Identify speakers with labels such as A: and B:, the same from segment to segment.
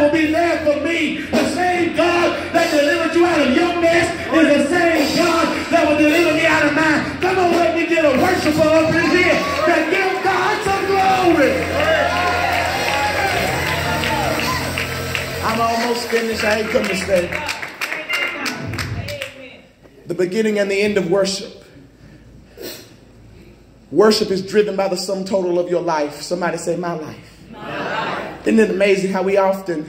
A: will be there for me. The same God that delivered you out of your mess is the same God that will deliver me out of mine. Come on, let me get a worshiper up in here that give God some glory. I'm almost finished. I ain't come to stay. The beginning and the end of worship. Worship is driven by the sum total of your life. Somebody say, my life. Isn't it amazing how we often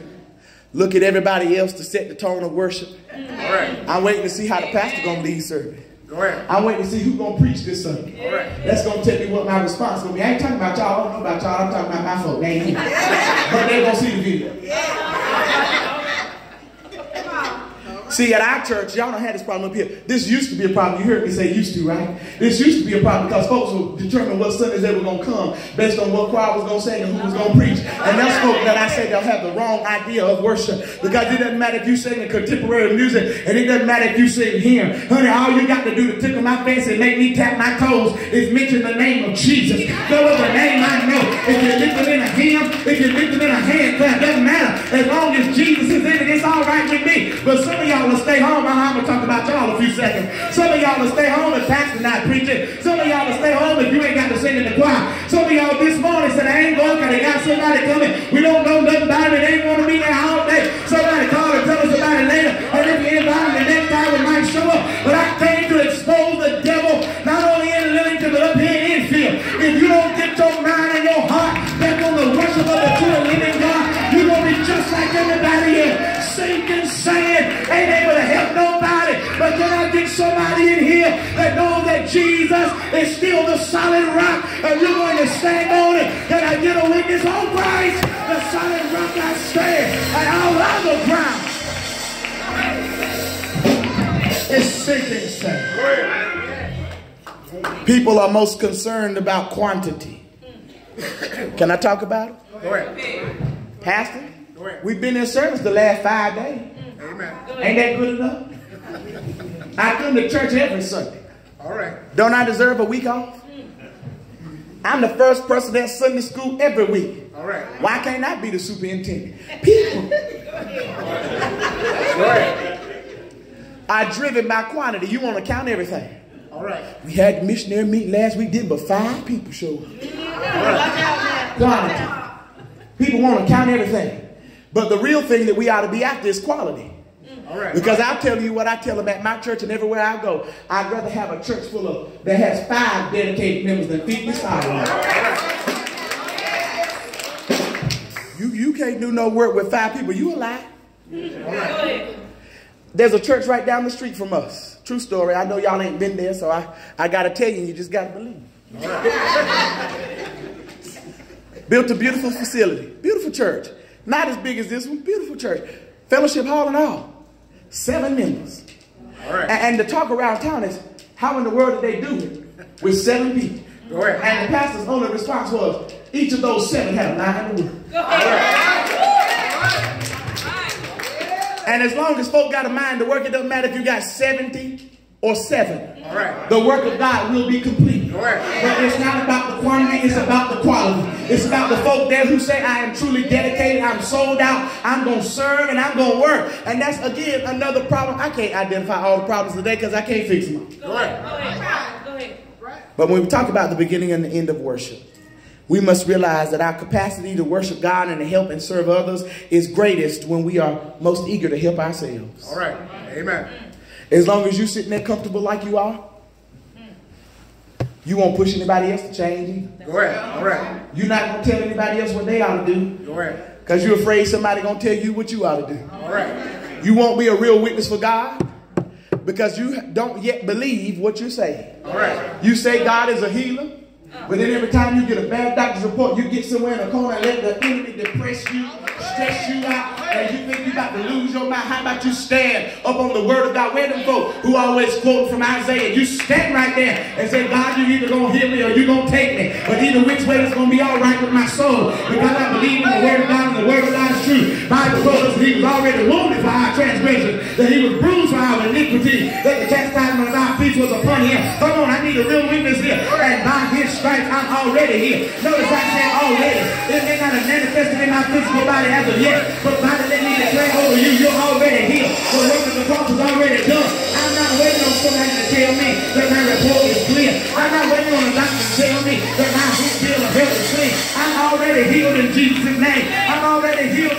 A: look at everybody else to set the tone of worship? I'm waiting to see how the pastor going to lead service. I'm waiting to see who's going to preach this Sunday. That's going to tell me what my response is going to be. I ain't talking about y'all. I don't know about y'all. I'm talking about my folk. They ain't here. But they're going to see the video. See, at our church, y'all don't have this problem up here. This used to be a problem. You heard me say used to, right? This used to be a problem because folks would determine what Sundays they were going to come based on what choir was going to sing and who was going to preach. And that's folk that I say they'll have the wrong idea of worship. Because it doesn't matter if you sing in contemporary music and it doesn't matter if you sing hymn. Honey, all you got to do to tickle my fancy and make me tap my toes is mention the name of Jesus. No other name I know. If you lift it in a hymn, if you lift it in a hand clap, doesn't matter. As long as Jesus is in it, it's all right with me. But some of y'all will stay home. I'm going to talk about y'all in a few seconds. Some of y'all will stay home and pastor not preaching. Some of y'all will stay home if you ain't got to sing in the choir. Some of y'all this morning said, I ain't going because they got somebody coming. We don't know nothing about it. They ain't going to be there all day. Somebody call and tell us about it later. And if you invite them the next time, we might show up. But I came to expose the devil, not only in Lillington, but up here in Enfield. If you don't get your mind and your heart back on the worship of the true and living God, you're going to be just like everybody else. Sinking sand, ain't able to help nobody. But can I get somebody in here that knows that Jesus is still the solid rock and you're going to stand on it? Can I get a witness on Christ? The solid rock I stand, and all other ground is sinking sand. People are most concerned about quantity. Can I talk about it? Pastor? We've been in service the last 5 days. Amen. Ain't that good enough? I come to church every Sunday. All right. Don't I deserve a week off? I'm the first person at Sunday school every week. All right. Why can't I be the superintendent? People are driven by quantity. You want to count everything. All right. We had the missionary meeting last week, did but 5 people showed up. All right. Quantity. People want to count everything. But the real thing that we ought to be after is quality. All right. Because I'll tell you what I tell them at my church and everywhere I go. I'd rather have a church full of that has 5 dedicated members than 50 silent. You can't do no work with 5 people. You a lie. All right. There's a church right down the street from us. True story. I know y'all ain't been there, so I got to tell you, you just got to believe. All right. Built a beautiful facility. Beautiful church. Not as big as this one. Beautiful church. Fellowship hall and all. 7 members. All right. And the talk around town is, how in the world did they do it with 7 people? Go ahead. And the pastor's only response was, each of those 7 had a line in the word. All right. And as long as folk got a mind to work, it doesn't matter if you got 70 or 7. All right. The work of God will be complete. All right. But it's not about the quantity, it's about the quality. It's about the folk there who say, I am truly dedicated, I'm sold out, I'm going to serve, and I'm going to work. And that's, again, another problem. I can't identify all the problems today because I can't fix them. Go ahead. Go ahead. But when we talk about the beginning and the end of worship, we must realize that our capacity to worship God and to help and serve others is greatest when we are most eager to help ourselves. All right. Amen. As long as you're sitting there comfortable like you are, you won't push anybody else to change either. Go ahead. All right. You're not going to tell anybody else what they ought to do. Go ahead. Because you're afraid somebody going to tell you what you ought to do. All right. You won't be a real witness for God because you don't yet believe what you're saying. All right. You say God is a healer, but then every time you get a bad doctor's report, you get somewhere in a corner and let the enemy depress you, stress you out, and you think you're about to lose your mind. How about you stand up on the word of God? Where them folk who always quote from Isaiah? You stand right there and say, God, you're either going to heal me or you're going to take me. But either which way, it's going to be all right with my soul. Because I believe in the word of God and the word of God is true. Bible told us he was already wounded for our transgressions, that he was bruised for our iniquity, that the chastisement of our peace was upon him. Come on, I need a real witness here. And by his stripes, I'm already here. Notice I said already. It may not have manifested in my physical body as of yet, but by the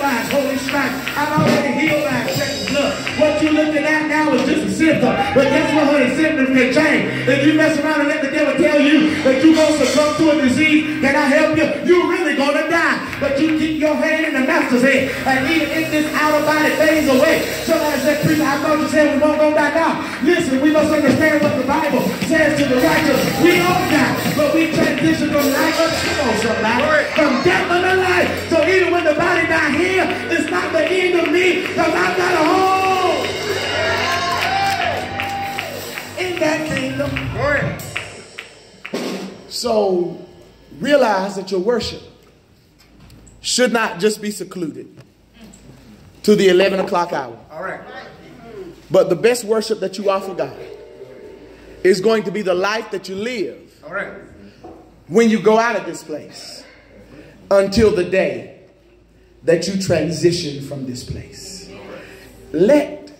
A: by His holy stripes. I'm already healed by His precious blood. What you looking at now is just a symptom. But guess what, honey? Symptoms can change. If you mess around and let the devil tell you that you're going to succumb to a disease, can I help you? You're really going to die. But you keep your hand in the master's hand. And even if this outer body fades away, somebody said, preacher, I thought you said we won't go die now. Listen, we must understand what the Bible says to the righteous. We all die, but we transition from life from death unto life. So even when the body not here, it's not the end of me, because I've got a home in that kingdom. So realize that your worship should not just be secluded to the 11 o'clock hour.
B: All right.
A: But the best worship that you offer God is going to be the life that you live.
B: All right.
A: When you go out of this place until the day that you transition from this place. Let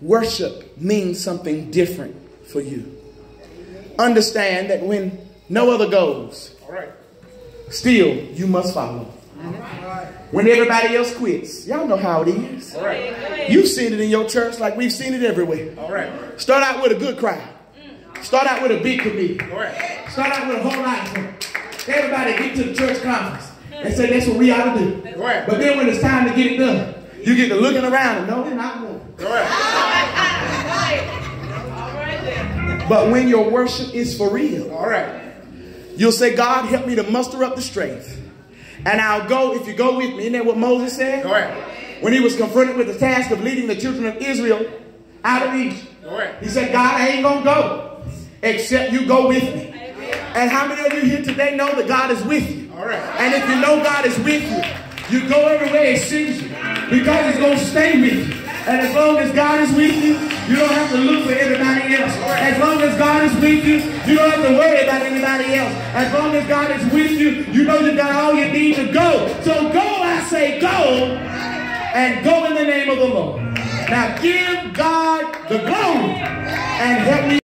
A: worship mean something different for you. Understand that when no other goes,
B: all right,
A: still you must follow. When everybody else quits, y'all know how it is.
B: All right.
A: You've seen it in your church like we've seen it everywhere.
B: All right.
A: Start out with a good crowd. Start out with a big committee.
B: All right.
A: Start out with a whole lot of them. Everybody get to the church conference and say that's what we ought to do.
B: All right.
A: But then when it's time to get it done, you get to looking around and no, they're not going.
B: All right.
A: But when your worship is for real,
B: all right,
A: you'll say, God, help me to muster up the strength. And I'll go if you go with me. Isn't that what Moses said?
B: all right,
A: When he was confronted with the task of leading the children of Israel out of Egypt.
B: all right.
A: He said, God, I ain't going to go except you go with me. And how many of you here today know that God is with you?
B: All right.
A: And if you know God is with you, you go everywhere He sends you because He's going to stay with you. And as long as God is with you, you don't have to look for everybody else. As long as God is with you, you don't have to worry about anybody else. As long as God is with you, you know you got all you need to go. So go, I say, go, and go in the name of the Lord. Now give God the glory and help me.